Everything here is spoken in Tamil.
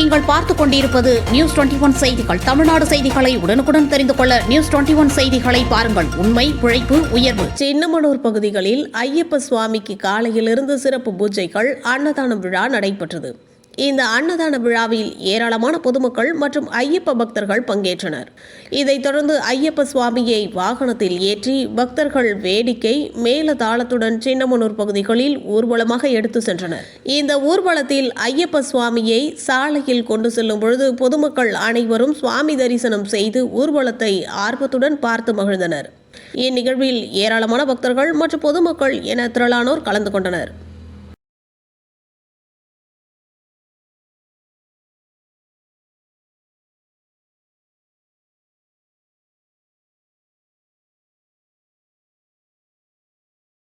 நீங்கள் பார்த்துக் கொண்டிருப்பது நியூஸ் 21 செய்திகள். தமிழ்நாடு செய்திகளை உடனுக்குடன் தெரிந்து கொள்ள நியூஸ் 21 செய்திகளை பாருங்கள். உண்மை, உழைப்பு, உயர்வு. சின்னமனூர் பகுதிகளில் ஐயப்ப சுவாமிக்கு காலையிலிருந்து சிறப்பு பூஜைகள், அன்னதான விழா நடைபெற்றது. இந்த அன்னதான விழாவில் ஏராளமான பொதுமக்கள் மற்றும் ஐயப்ப பக்தர்கள் பங்கேற்றனர். இதைத் தொடர்ந்து ஐயப்ப சுவாமியை வாகனத்தில் ஏற்றி பக்தர்கள் வேடிக்கை, மேளதாளத்துடன் சின்னமனூர் பகுதிகளில் ஊர்வலமாக எடுத்து சென்றனர். இந்த ஊர்வலத்தில் ஐயப்ப சுவாமியை சாலையில் கொண்டு செல்லும் பொழுது பொதுமக்கள் அனைவரும் சுவாமி தரிசனம் செய்து ஊர்வலத்தை ஆர்வத்துடன் பார்த்து மகிழ்ந்தனர். இந்நிகழ்வில் ஏராளமான பக்தர்கள் மற்றும் பொதுமக்கள் என திரளானோர் கலந்து கொண்டனர்.